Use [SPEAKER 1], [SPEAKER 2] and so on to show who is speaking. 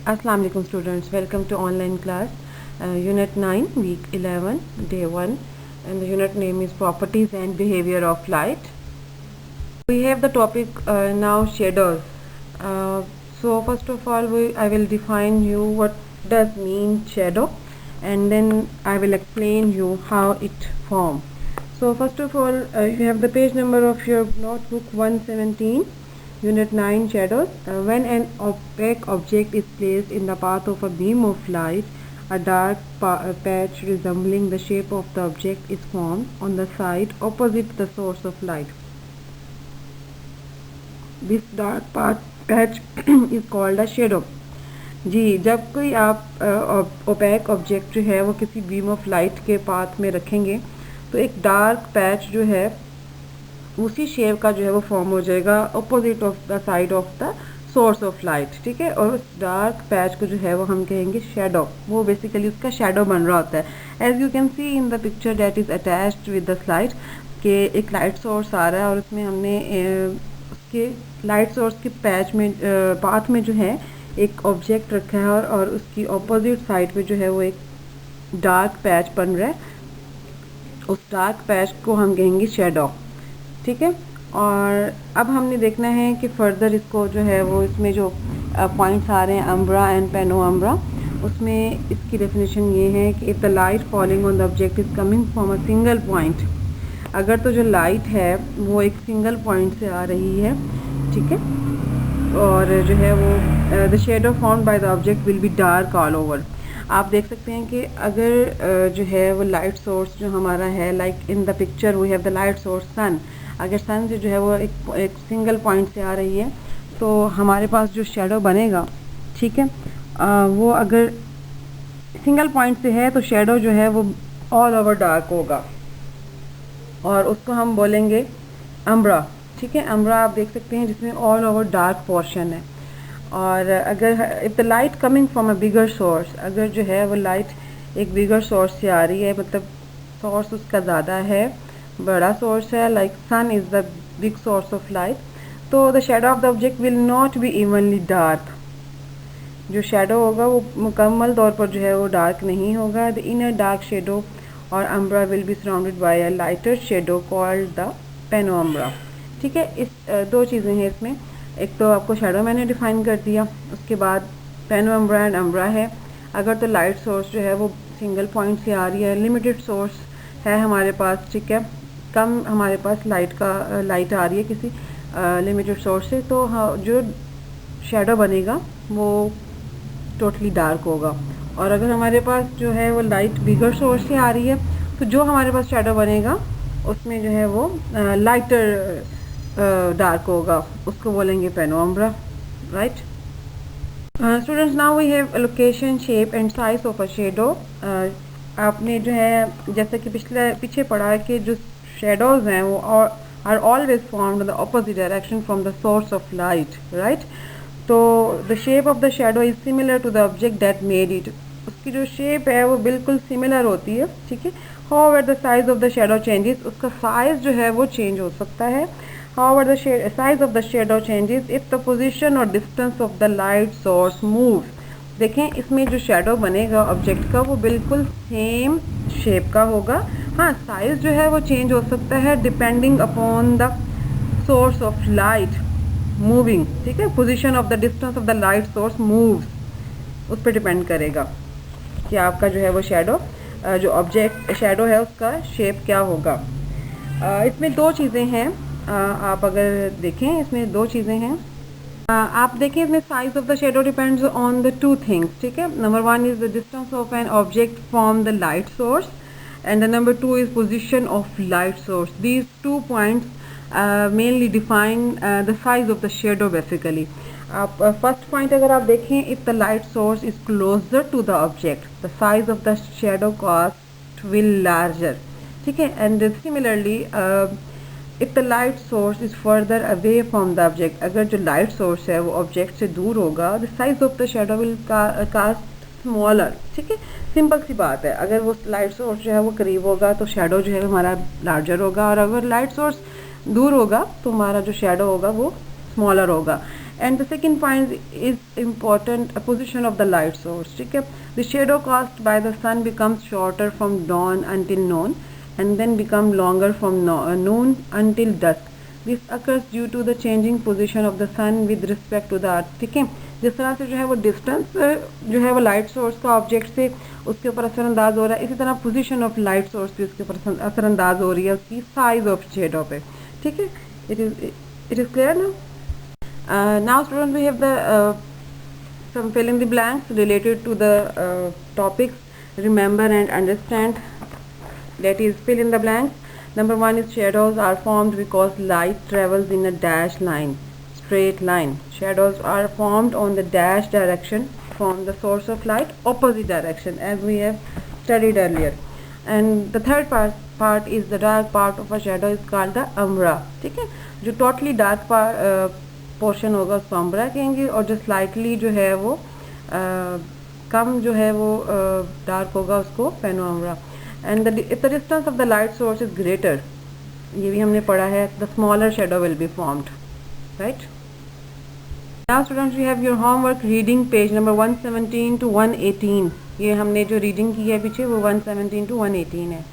[SPEAKER 1] Assalamu alaikum students, welcome to online class unit 9 week 11 day 1, and the unit name is properties and behavior of light. We have the topic now shadows. So first of all I will define you what does mean shadow, and then I will explain you how it form. So first of all you have the page number of your notebook 117, Unit 9 shadows. When an opaque object is placed in the path of a beam of light, a dark patch resembling the shape of the object is formed on the side opposite the source of light. This dark patch is called a shadow. जी, जब कोई आप OPEC object जो है वो किसी beam of light के path में रखेंगे तो एक डार्क पैच जो है उसी शेप का जो है वो फॉर्म हो जाएगा opposite of the side of the source of light, ठीक है। और उस डार्क पैच को जो है वो हम कहेंगे शेडो। वो बेसिकली उसका शेडो बन रहा होता है। As you can see in the picture that is attached with the slide के एक लाइट सोर्स आ रहा है और उसमें हमने उसके लाइट सोर्स के पैच में पाथ में जो है एक ऑब्जेक्ट रखा है और उसकी अपोजिट साइड पे जो है वो एक डार्क पैच बन रहा है। उस डार्क पैच को हम कहेंगे शेडो, ठीक है। और अब हमने देखना है कि फर्दर इसको जो है वो इसमें जो पॉइंट्स आ रहे हैं अम्ब्रा एंड पेनो अम्ब्रा, उसमें इसकी डेफिनेशन ये है कि if the light falling on the object is coming from a single point, अगर तो जो लाइट है वो एक सिंगल पॉइंट से आ रही है, ठीक है, और जो है वो the shadow formed by the object will be dark all over. आप देख सकते हैं कि अगर जो है वो लाइट सोर्स जो हमारा है, like in the picture we have the light source sun, अगर सन से जो है वो एक सिंगल पॉइंट से आ रही है तो हमारे पास जो शेडो बनेगा, ठीक है, वो अगर सिंगल पॉइंट से है तो शेडो जो है वो ऑल ओवर डार्क होगा और उसको हम बोलेंगे अम्ब्रा, ठीक है। अम्ब्रा आप देख सकते हैं जिसमें ऑल ओवर डार्क पोर्शन है। और अगर if the light coming from a bigger source, अगर जो है वो लाइट एक बिगर सोर्स से आ रही है, मतलब सोर्स उसका ज़्यादा है, बड़ा सोर्स है, like sun is the big source of light, तो the shadow of the object will not be evenly dark. जो शेडो होगा वो मुकम्मल तौर पर जो है वो डार्क नहीं होगा। द इनर डार्क शेडो और umbra will be surrounded by a lighter shadow called the penumbra, ठीक है। इस दो चीज़ें हैं इसमें, एक तो आपको शेडो मैंने डिफ़ाइन कर दिया, उसके बाद पेनो अम्ब्रा एंड अम्ब्रा है। अगर तो लाइट सोर्स जो है वो सिंगल पॉइंट से आ रही है, लिमिटेड सोर्स है हमारे पास, ठीक है, कम हमारे पास लाइट आ रही है किसी लिमिटेड सोर्स से, तो हाँ जो शेडो बनेगा वो टोटली डार्क होगा। और अगर हमारे पास जो है वो लाइट बिगर सोर्स से आ रही है तो जो हमारे पास शेडो बनेगा उसमें जो है वो लाइटर डार्क होगा, उसको बोलेंगे penumbra, right. Students, now we have location, shape and size of a shadow. आपने जो है जैसे कि पीछे पढ़ा है कि जो शेडोज हैं वो are always formed in the opposite direction from the source of light, right. तो the shape of the shadow is similar to the object that made it, उसकी जो शेप है वो बिल्कुल सिमिलर होती है, ठीक है। However the size of the shadow changes, उसका साइज जो है वो चेंज हो सकता है। However, the size of the shadow changes if the position or distance of the light source moves. देखें इसमें जो शेडो बनेगा ऑब्जेक्ट का वो बिल्कुल सेम शेप का होगा। हाँ, साइज जो है वो चेंज हो सकता है depending upon the source of light moving, ठीक है। Position of the distance of the light source moves, उस पर डिपेंड करेगा कि आपका जो है वो शेडो जो ऑब्जेक्ट शेडो है उसका शेप क्या होगा। इसमें दो चीज़ें हैं, आप अगर देखें इसमें दो चीज़ें हैं। आप देखें इसमें size of the shadow depends on the two things, ठीक है। Number one is the distance of an object from the light source and the number two is position of light source. These 2 points mainly define the size of the shadow basically. आप first point अगर आप देखें, if the light source is closer to the object the size of the shadow cast will larger, ठीक है। And similarly if the light source is further away from the object, अगर जो light source है वो object से दूर होगा, the size of the shadow will cast smaller, ठीक है। सिंपल सी बात है, अगर वो लाइट सोर्स जो है वो करीब होगा तो शेडो जो है हमारा लार्जर होगा, और अगर लाइट सोर्स दूर होगा तो हमारा जो शेडो होगा वो स्मॉलर होगा। And the second point is important position of the light source, ठीक है। The shadow cast by the sun becomes shorter from dawn until noon and then become longer from noon until dusk. This occurs due to the changing position of the sun with respect to the earth, ठीक है। जिस तरह से जो है वो distance जो है वो लाइट सोर्स का ऑब्जेक्ट से उसके ऊपर असरअंदाज हो रहा है, इसी तरह पोजीशन ऑफ लाइट सोर्स भी उसके ऊपर असरअंदाज हो रही है उसकी साइज ऑफ शेडो पे, ठीक है। It is clear now. Now student we have the some fill in the blanks related to the topics. Remember and understand. That is, fill in the blanks. Number 1 is shadows are formed because light travels in a dashed line, straight line. Shadows are formed on the dash direction from the source of light, opposite direction, as we have studied earlier. And the third part is the dark part of a shadow is called the umbra, ठीक है। जो totally dark portion होगा उसको umbra कहेंगे, और जो slightly जो है वो कम जो है वो डार्क होगा उसको penumbra. And if the distance of the light source is greater, ये भी हमने पढ़ा है, the smaller shadow will be formed, right? Now students, we have your homework reading page number 117 to 118. ये हमने जो रीडिंग की है पीछे वो 117 to 118 है।